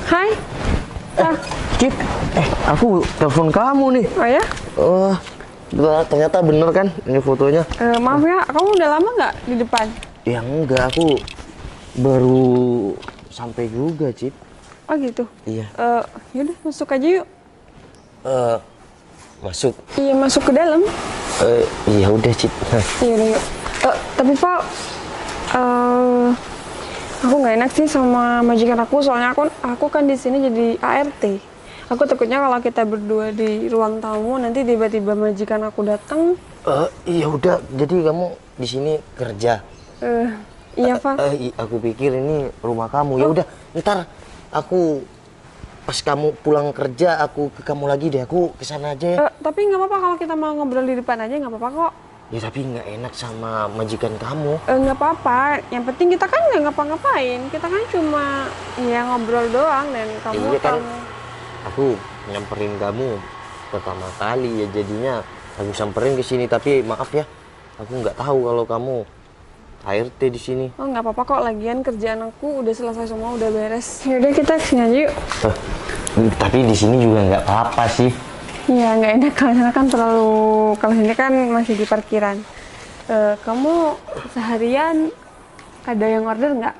Hai. Ah. Cip, aku telepon kamu nih. Oh ya? Oh, ternyata bener kan ini fotonya. Maaf ya, kamu udah lama nggak di depan? Ya enggak, aku baru sampai juga, Cip. Oh gitu? Iya. Yaudah masuk aja yuk. Masuk. Iya masuk ke dalam. Iya udah, Cip. Iya udah yuk. Tapi Pak, aku nggak enak sih sama majikan aku, soalnya aku kan di sini jadi ART. Aku takutnya kalau kita berdua di ruang tamu nanti tiba-tiba majikan aku datang. Iya udah, jadi kamu di sini kerja. Iya Pak. Aku pikir ini rumah kamu. Ya udah, ntar aku pas kamu pulang kerja aku ke kamu lagi deh. Aku kesana aja ya. Tapi nggak apa-apa kalau kita mau ngobrol di depan aja, nggak apa-apa kok. Ya tapi nggak enak sama majikan kamu. Nggak apa-apa, yang penting kita kan nggak ngapa-ngapain, kita kan cuma ya ngobrol doang. Dan kamu Iya kan, aku nyamperin kamu pertama kali ya, jadinya aku samperin ke sini. Tapi maaf ya, aku nggak tahu kalau kamu ART di sini. Oh nggak apa-apa kok, lagian kerjaan aku udah selesai semua, udah beres. Yaudah kita kesini aja yuk. Tapi di sini juga nggak apa-apa sih. Iya nggak enak, karena kan kalau sini kan masih di parkiran. Kamu seharian ada yang order nggak?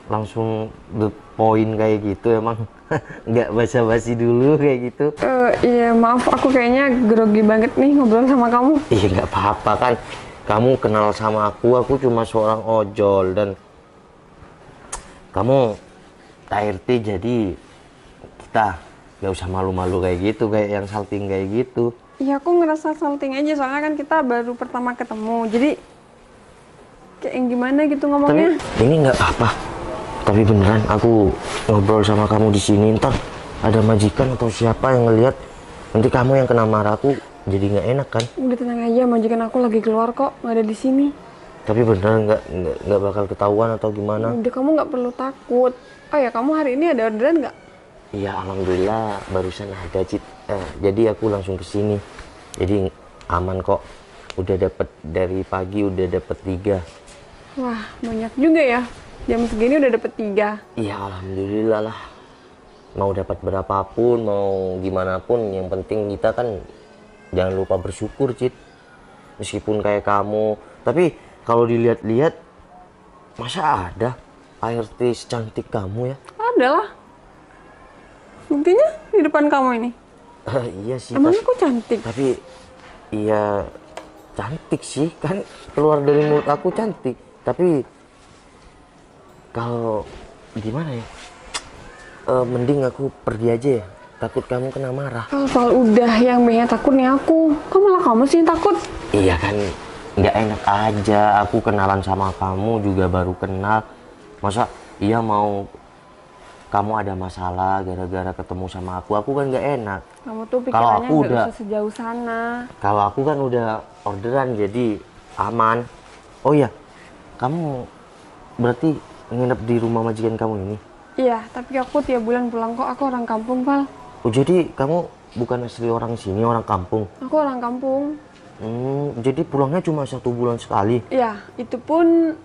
Langsung the point kayak gitu emang. Nggak basa-basi dulu kayak gitu. Iya maaf, aku kayaknya grogi banget nih ngobrol sama kamu. Iya nggak apa-apa kan, kamu kenal sama aku cuma seorang ojol dan kamu ART, jadi kita nggak usah malu-malu kayak gitu, kayak yang salting kayak gitu. Iya aku ngerasa salting aja, soalnya kan kita baru pertama ketemu, jadi kayak yang gimana gitu ngomongnya. Tapi ini nggak apa-apa. Tapi beneran aku ngobrol sama kamu di sini, ntar ada majikan atau siapa yang ngelihat, nanti kamu yang kena marah, aku jadi nggak enak kan. Udah tenang aja, majikan aku lagi keluar kok, nggak ada di sini. Tapi beneran nggak bakal ketahuan atau gimana? Udah kamu nggak perlu takut. Oh ya, kamu hari ini ada orderan nggak? Iya alhamdulillah barusan ada, Cit. Jadi aku langsung ke sini. Jadi aman kok. Udah dapat dari pagi, udah dapat 3. Wah banyak juga ya. Jam segini udah dapet 3. Iya alhamdulillah lah. Mau dapat berapapun, mau gimana pun, yang penting kita kan jangan lupa bersyukur, Cit. Meskipun kayak kamu, tapi kalau dilihat-lihat, masa ada ART secantik kamu ya? Ada lah. Buktinya di depan kamu ini. Iya sih. Emang aku cantik? Tapi iya cantik sih, kan keluar dari mulut aku cantik. Tapi kalau gimana ya, mending aku pergi aja ya, takut kamu kena marah. Kalau udah yang banyak takut nih aku, kok malah kamu sih yang takut? Iya kan, nggak enak aja, aku kenalan sama kamu juga baru kenal, masa iya mau kamu ada masalah gara-gara ketemu sama aku kan nggak enak. Kamu tuh Kalau pikirannya aku nggak udah usah sejauh sana. Kalau aku kan udah orderan, jadi aman. Oh iya, kamu berarti nginep di rumah majikan kamu ini? Iya, tapi aku tiap bulan pulang kok, aku orang kampung, Val. Oh jadi kamu bukan asli orang sini, orang kampung? Aku orang kampung. Jadi pulangnya cuma 1 bulan sekali? Iya, itu pun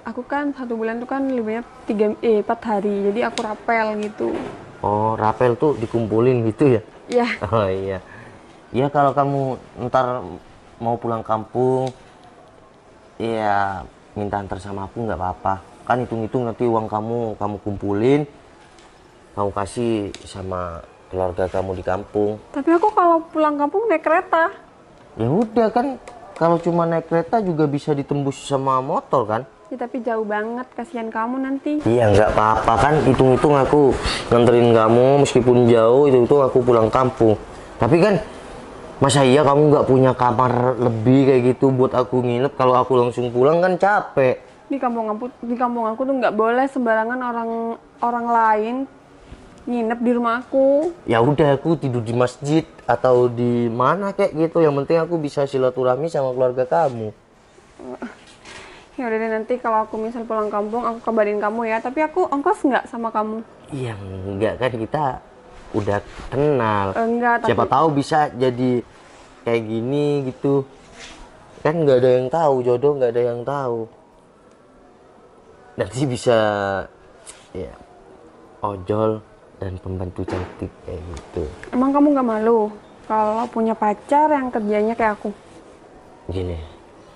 aku kan 1 bulan tuh kan liburnya 4 hari, jadi aku rapel gitu. Oh, rapel tuh dikumpulin gitu ya? Iya. Oh iya. Ya kalau kamu ntar mau pulang kampung, ya minta antar sama aku nggak apa-apa. Kan hitung-hitung nanti uang kamu kumpulin, kamu kasih sama keluarga kamu di kampung. Tapi aku kalau pulang kampung naik kereta. Ya udah kan, kalau cuma naik kereta juga bisa ditembus sama motor kan? Ya, tapi jauh banget, kasihan kamu nanti. Iya nggak apa-apa kan, hitung-hitung aku nganterin kamu meskipun jauh, itu aku pulang kampung. Tapi kan masa iya kamu nggak punya kamar lebih kayak gitu buat aku nginep? Kalau aku langsung pulang kan capek. Di kampung aku tuh nggak boleh sembarangan orang lain nginep di rumah aku. Ya udah aku tidur di masjid atau di mana kayak gitu, yang penting aku bisa silaturahmi sama keluarga kamu. Ya udah deh, nanti kalau aku misal pulang kampung aku kabarin kamu ya. Tapi aku ongkos nggak sama kamu? Iya enggak kan, kita udah kenal. Enggak, tapi siapa tahu bisa jadi kayak gini gitu kan, nggak ada yang tahu, jodoh nggak ada yang tahu. Nanti bisa ya ojol dan pembantu cantik kayak gitu. Emang kamu nggak malu kalau punya pacar yang kerjanya kayak aku? Gini,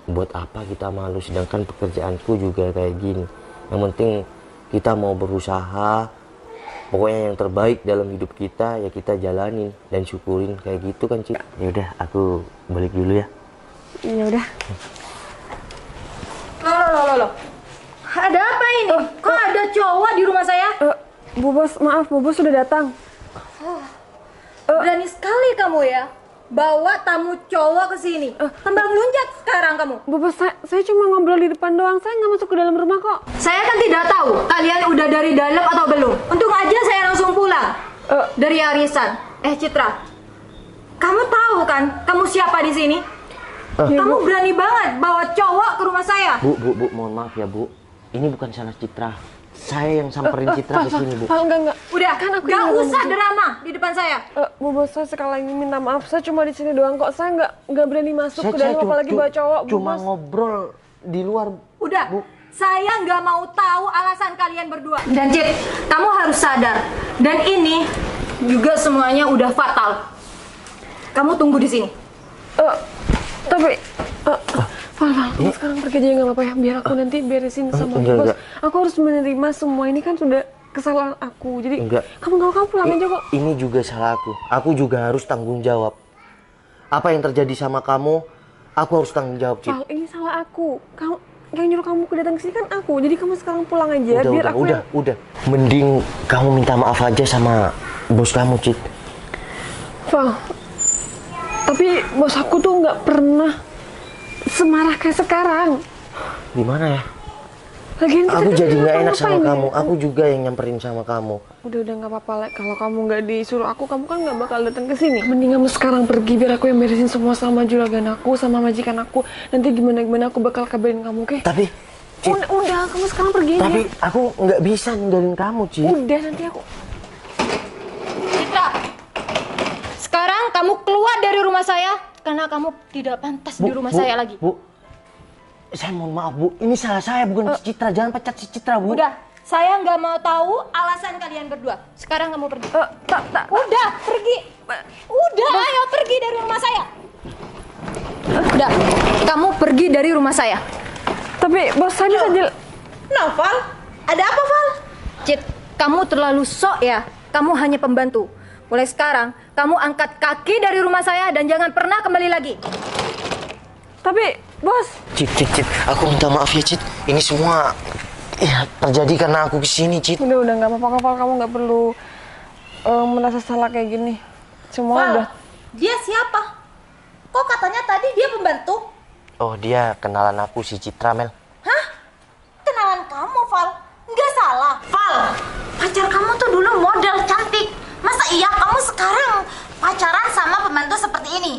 buat apa kita malu sedangkan pekerjaanku juga kayak gini. Yang penting kita mau berusaha, pokoknya yang terbaik dalam hidup kita ya kita jalanin dan syukurin kayak gitu kan, Cik. Ya udah, aku balik dulu ya. Ya udah. Loh. Ada apa ini? Kok ada cowok di rumah saya? Bu Bos, maaf, Bu Bos sudah datang. Berani sekali kamu ya, bawa tamu cowok ke sini. Kembang lunjat sekarang kamu. Bu Bos, saya cuma ngobrol di depan doang, saya nggak masuk ke dalam rumah kok. Saya kan tidak tahu kalian udah dari dalam atau belum. Untung aja saya langsung pulang dari arisan. Citra, kamu tahu kan kamu siapa di sini? Kamu berani banget bawa cowok ke rumah saya. Bu, mohon maaf ya, Bu. Ini bukan salah Citra. Saya yang samperin Citra ke sini, Bu. Enggak. Udah, Kan aku gak yang usah ngomong. drama di depan saya. Bu Bos, saya sekali lagi minta maaf, saya cuma di sini doang kok. Saya nggak berani masuk ke dalam apalagi bawa cowok, Bu cuma Bos. ngobrol di luar. Udah, Bu. saya nggak mau tahu alasan kalian berdua. Dan Cip, kamu harus sadar. Dan ini juga semuanya udah fatal. Kamu tunggu di sini. Tapi, Val, kamu sekarang pergi aja nggak apa-apa ya, biar aku nanti beresin sama Bu Bos. enggak. Aku harus menerima semua ini kan sudah kesalahan aku. Jadi, Enggak. kamu pulang aja kok. Ini juga salah aku. Aku juga harus tanggung jawab. Apa yang terjadi sama kamu, aku harus tanggung jawab, Cip. Val, ini salah aku. Kamu yang nyuruh kamu datang ke sini kan aku. Jadi kamu sekarang pulang aja, biar aku yang... Udah. Mending kamu minta maaf aja sama bos kamu, Cip. Val, tapi bos aku tuh nggak pernah semarah kayak sekarang. Gimana ya? Lagian kita Aku kan jadi nggak enak sama ngapa-ngapain kamu. ya? Aku juga yang nyamperin sama kamu. Udah nggak apa-apa, Lek. Kalau kamu nggak disuruh aku, kamu kan nggak bakal datang ke sini. Mending kamu sekarang pergi, biar aku yang beresin semua sama juragan aku, sama majikan aku. Nanti gimana aku bakal kabarin kamu, oke? Tapi, Cip, Udah, kamu sekarang pergi aja. tapi aku nggak bisa ninggalin kamu, Cip. Udah, nanti aku... Citra, sekarang kamu keluar dari rumah saya karena kamu tidak pantas di rumah saya lagi. Bu, saya mohon maaf, Bu. Ini salah saya, bukan si Citra. Jangan pecat si Citra, Bu. Udah, saya nggak mau tahu alasan kalian berdua. Sekarang kamu pergi. Udah, pergi. Udah, ayo pergi dari rumah saya. Udah, kamu pergi dari rumah saya. Tapi bos tadi saja... Val, ada apa, Val? Cit, kamu terlalu sok ya. Kamu hanya pembantu. Mulai sekarang, kamu angkat kaki dari rumah saya dan jangan pernah kembali lagi. Tapi, bos... Cit. Aku minta maaf ya, Cit. Ini semua ya terjadi karena aku kesini, Cit. Udah nggak apa-apa, Val. Kamu nggak perlu merasa salah kayak gini. Semua udah... Dia siapa? Kok katanya tadi dia pembantu? Oh, dia kenalan aku, si Citra, Mel. Hah? Kenalan kamu, Val? Nggak salah. Val, pacar kamu tuh dulu model cantik. Masa iya kamu sekarang pacaran sama pembantu seperti ini?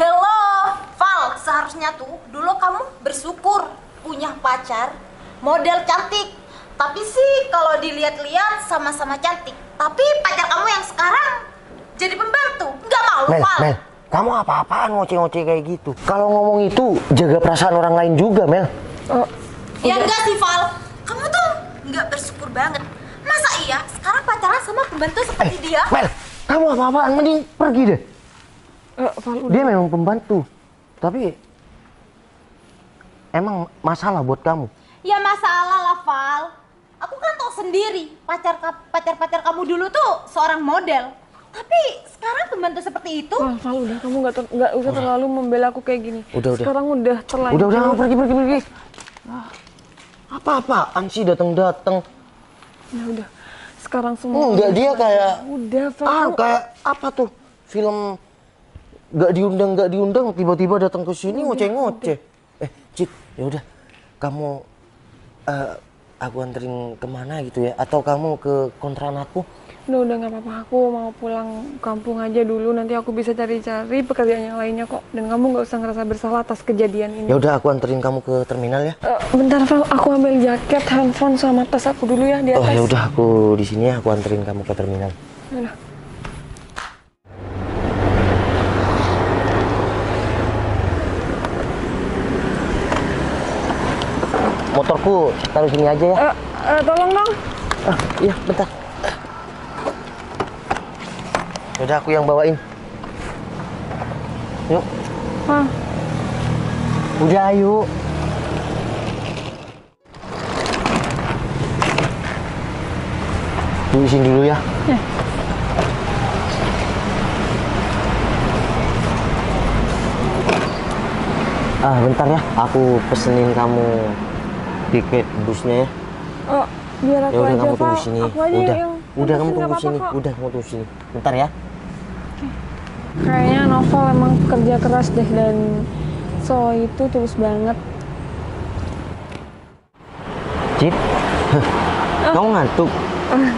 Hello, Val, seharusnya tuh dulu kamu bersyukur punya pacar model cantik. Tapi sih kalau dilihat-lihat sama-sama cantik. Tapi pacar kamu yang sekarang jadi pembantu. Nggak malu, Val? Mel, kamu apa-apaan ngoceh-ngoceh kayak gitu? Kalau ngomong itu, jaga perasaan orang lain juga, Mel. Ya enggak sih, Val. Kamu tuh nggak bersyukur banget. Masa iya sekarang pacaran sama pembantu seperti dia? Mel, kamu apa-apaan? Mending pergi deh. Val, udah. Dia memang pembantu. Tapi, emang masalah buat kamu? Ya masalah lah, Val. Aku kan tahu sendiri, pacar kamu dulu tuh seorang model. Tapi sekarang pembantu seperti itu. Val, udah. Kamu nggak usah terlalu membela aku kayak gini. Udah. Sekarang udah terlanjur. Udah, pergi. Apa-apaan sih datang-datang? Udah. Sekarang semua... Enggak, dia kayak... Udah, Val. kayak apa tuh? Film nggak diundang, tiba-tiba datang ke sini ngoceh-ngoceh. Cit, ya udah. Kamu aku anterin kemana gitu ya? Atau kamu ke kontrakan aku? Udah nggak apa-apa. Aku mau pulang kampung aja dulu. Nanti aku bisa cari-cari pekerjaan yang lainnya kok. Dan kamu nggak usah ngerasa bersalah atas kejadian ini. Ya udah, aku anterin kamu ke terminal ya. Bentar, Val. Aku ambil jaket, handphone, sama tas aku dulu ya di atas. Oh ya udah, aku di sini ya. Aku anterin kamu ke terminal. Udah. Motorku taruh sini aja ya. Tolong dong. Iya, bentar. Udah aku yang bawain. Yuk. Val, Udah ayo. Tulisin dulu ya. ya. Bentar ya, aku pesenin kamu tiket busnya ya. Oh, biar aku Ya udah aja, kamu tunggu Val. sini. Aku aja Udah, yang udah kamu putusin, tunggu nggak sini. apa-apa kok. Udah kamu tunggu sini. Bentar ya. Kayaknya Noval emang kerja keras deh dan so itu tulus banget. Cip, kamu ngantuk?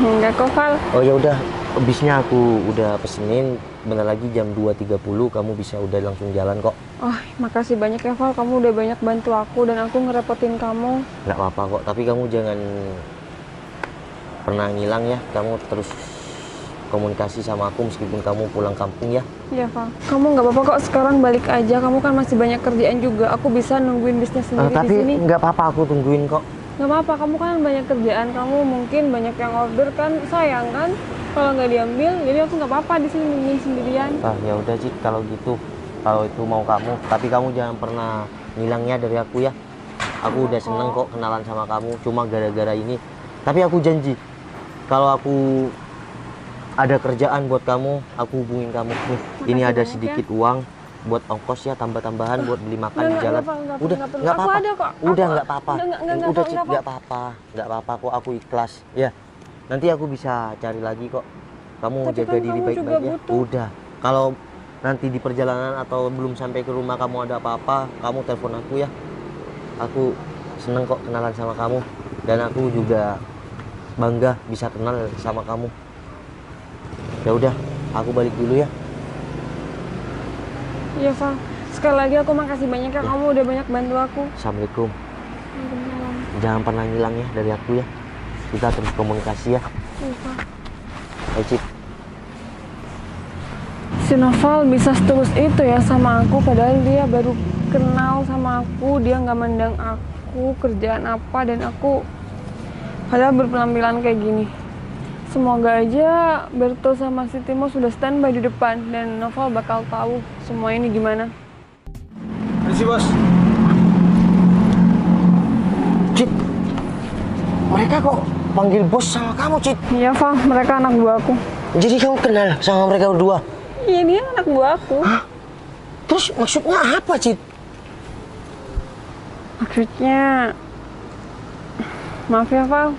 Enggak kok, Val. Oh ya udah, bisnya aku udah pesenin. Bentar lagi jam 2.30 kamu bisa udah langsung jalan kok. Oh, makasih banyak ya, Val. Kamu udah banyak bantu aku dan aku ngerepotin kamu. Nggak apa-apa kok, tapi kamu jangan pernah ngilang ya. Kamu terus komunikasi sama aku meskipun kamu pulang kampung ya. Iya, Val. Kamu nggak apa-apa kok. Sekarang balik aja. Kamu kan masih banyak kerjaan juga. Aku bisa nungguin bisnis sendiri di Tapi sini. nggak apa-apa, aku tungguin kok. Nggak apa-apa. Kamu kan banyak kerjaan. Kamu mungkin banyak yang order kan. Sayang kan kalau nggak diambil. Jadi aku nggak apa-apa di sini nungguin sendirian. Ya udah Cid, kalau gitu, kalau itu mau kamu, tapi kamu jangan pernah ngilangnya dari aku ya. Aku udah seneng kok kenalan sama kamu, cuma gara-gara ini. Tapi aku janji, kalau aku ada kerjaan buat kamu, aku hubungin kamu. Nih, ini ada banyak sedikit uang buat ongkos ya, tambah-tambahan buat beli makan di Nggak, jalan. nggak, nggak, Udah, nggak perlu. nggak Aku apa-apa. ada kok. Udah Aku- nggak apa-apa. nggak, Udah Val, Cid, nggak nggak apa-apa, nggak apa-apa kok. Aku ikhlas. Ya, nanti aku bisa cari lagi kok. Kamu Tapi jaga kan diri kamu juga baik-baik ya. butuh. Udah, kalau nanti di perjalanan atau belum sampai ke rumah kamu ada apa-apa, kamu telepon aku ya. Aku seneng kok kenalan sama kamu, dan aku juga bangga bisa kenal sama kamu. Ya udah, aku balik dulu ya. Iya, Val. Sekali lagi aku makasih banyak ya. Kamu udah banyak bantu aku. Assalamualaikum. Waalaikumsalam. Jangan pernah ngilang ya dari aku ya. Kita terus komunikasi ya. Iya, Val. Ayo Cip. Si Noval bisa setulus itu ya sama aku, padahal dia baru kenal sama aku, dia nggak mandang aku kerjaan apa, dan aku padahal berpenampilan kayak gini. Semoga aja Berto sama si Timo sudah standby di depan dan Noval bakal tahu semua ini gimana. Permisi bos. Cip, mereka kok panggil bos sama kamu Cip? Iya, Val, mereka anak buahku. Jadi kamu kenal sama mereka berdua? Iya, dia anak buahku. Hah? Terus maksudnya apa Cip? Maksudnya, maaf ya, Val.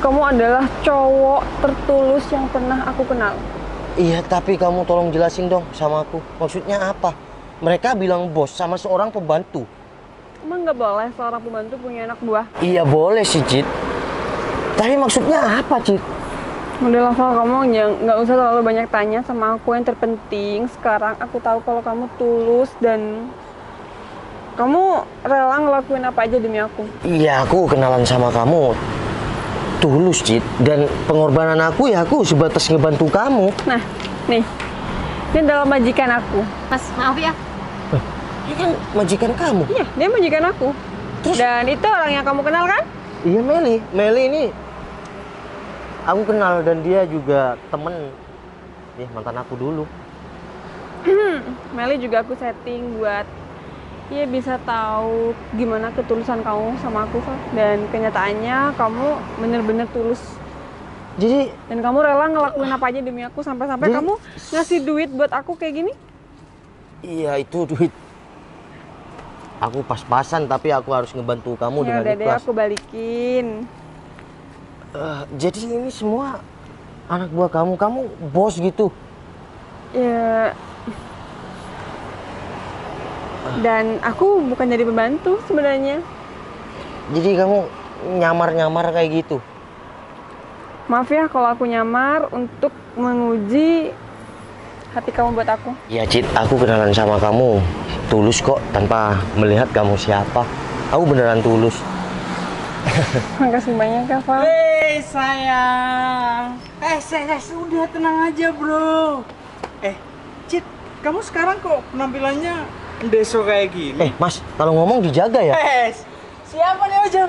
Kamu adalah cowok tertulus yang pernah aku kenal. Iya, tapi kamu tolong jelasin dong sama aku. Maksudnya apa? Mereka bilang bos sama seorang pembantu. Emang nggak boleh seorang pembantu punya anak buah? Iya boleh sih Cid. Tapi maksudnya apa Cid? Udah lah, Val, kamu nggak usah terlalu banyak tanya sama aku. Yang terpenting sekarang aku tahu kalau kamu tulus dan kamu rela ngelakuin apa aja demi aku. Iya, aku kenalan sama kamu tulus Cid. Dan pengorbanan aku ya aku sebatas ngebantu kamu. Nah, nih, ini adalah majikan aku. Mas, maaf ya. Ini kan majikan kamu. Iya, dia majikan aku. Terus? Dan itu orang yang kamu kenal kan? Iya Meli. Meli ini aku kenal dan dia juga temen mantan aku dulu. Meli juga aku setting buat ya bisa tahu gimana ketulusan kamu sama aku, Val. Dan kenyataannya kamu bener-bener tulus. Jadi Dan kamu rela ngelakuin apa aja demi aku sampai-sampai Jadi- kamu ngasih duit buat aku kayak gini. iya itu duit aku pas-pasan, tapi aku harus ngebantu kamu Ya dengan udah deh, ikhlas. aku balikin. Jadi ini semua anak buah kamu bos gitu. Ya. Dan aku bukan jadi pembantu sebenarnya. Jadi kamu nyamar-nyamar kayak gitu. Maaf ya kalau aku nyamar untuk menguji hati kamu buat aku. Ya Cid, aku kenalan sama kamu tulus kok tanpa melihat kamu siapa. Aku beneran tulus. Makasih banyak ya, Val. Hei sayang. Udah tenang aja bro. Cid, kamu sekarang kok penampilannya deso kayak gini? Mas, kalau ngomong dijaga ya. Siapa nih Ojol?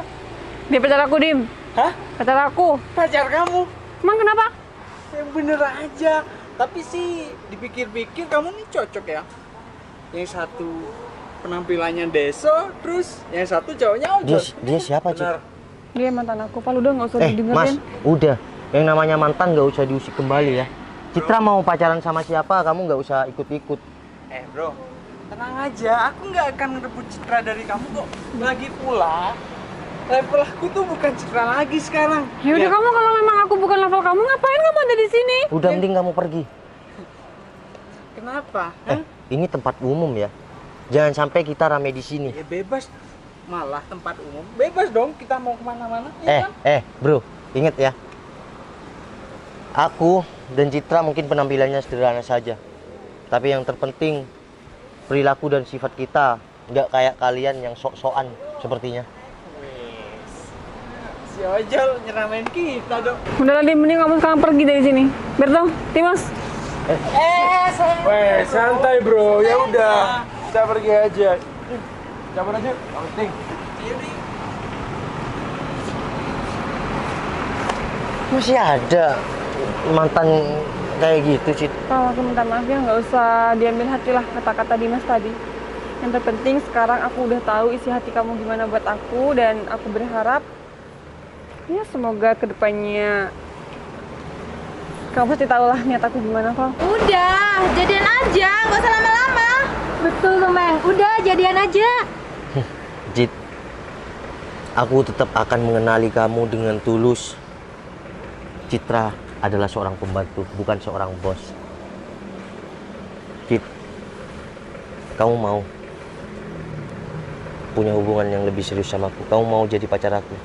Dia pacar aku, Dim. Hah? Pacar aku. Pacar kamu? Emang kenapa? Yang bener aja. Tapi sih dipikir-pikir kamu nih cocok ya. Yang satu penampilannya deso, terus yang satu cowoknya ojol. Dia siapa, Cit? Bener. Dia mantan aku. Pal, udah nggak usah Mas, didengerin. udah. Yang namanya mantan nggak usah diusik kembali ya. Citra mau pacaran sama siapa, kamu nggak usah ikut-ikut. Bro, tenang aja. Aku nggak akan ngerebut Citra dari kamu kok. Lagi pula, level aku tuh bukan Citra lagi sekarang. Ya udah, kamu kalau memang aku bukan level kamu, ngapain kamu ada di sini? Udah mending kamu pergi. Kenapa? Hah? Ini tempat umum ya. Jangan sampai kita rame di sini. Ya bebas. Malah tempat umum. Bebas dong kita mau kemana-mana. Ya kan? Bro, inget ya. Aku dan Citra mungkin penampilannya sederhana saja. Tapi yang terpenting, perilaku dan sifat kita nggak kayak kalian yang sok-sokan sepertinya. Wes. Si ojol nyeramain kita dong. Udah lah, mending kamu sekarang pergi dari sini. Bertong, Timas. Weh, santai bro. Ya udah, kita pergi aja. Cabut aja. Penting. Masih ada mantan kayak gitu, Cit. Kalau aku minta maaf ya, nggak usah diambil hati lah kata-kata Dimas tadi. Yang terpenting sekarang aku udah tahu isi hati kamu gimana buat aku, dan aku berharap ya semoga kedepannya kamu pasti tahu lah niat aku gimana, Val. Udah, jadian aja, nggak usah lama-lama. Betul tuh, Meh. Udah, jadian aja. Cit, aku tetap akan mengenali kamu dengan tulus. Citra adalah seorang pembantu, bukan seorang bos. Cit, kamu mau punya hubungan yang lebih serius sama aku? Kamu mau jadi pacar aku?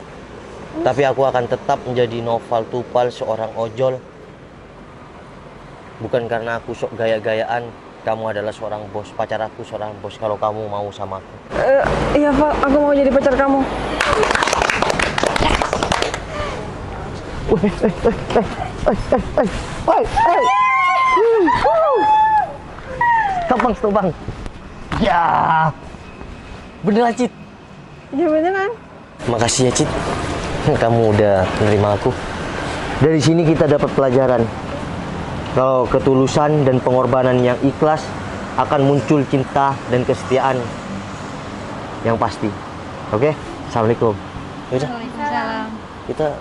Tapi aku akan tetap menjadi Noval Tupal, seorang ojol. Bukan karena aku sok gaya-gayaan. Kamu adalah seorang bos, pacar aku seorang bos. Kalau kamu mau sama aku. Iya, Val, aku mau jadi pacar kamu. Stop bang. Ya, beneran, Cit. Ya beneran. Makasih ya, Cit. Kamu udah menerima aku. Dari sini kita dapat pelajaran. Kalau ketulusan dan pengorbanan yang ikhlas, akan muncul cinta dan kesetiaan yang pasti. Oke? Assalamualaikum. Yaudah,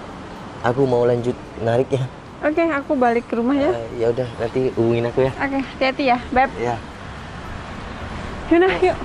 aku mau lanjut narik ya. Oke, aku balik ke rumah ya. Ya udah, nanti hubungin aku ya. Oke, hati-hati ya, Beb. Ya. Yaudah, yuk.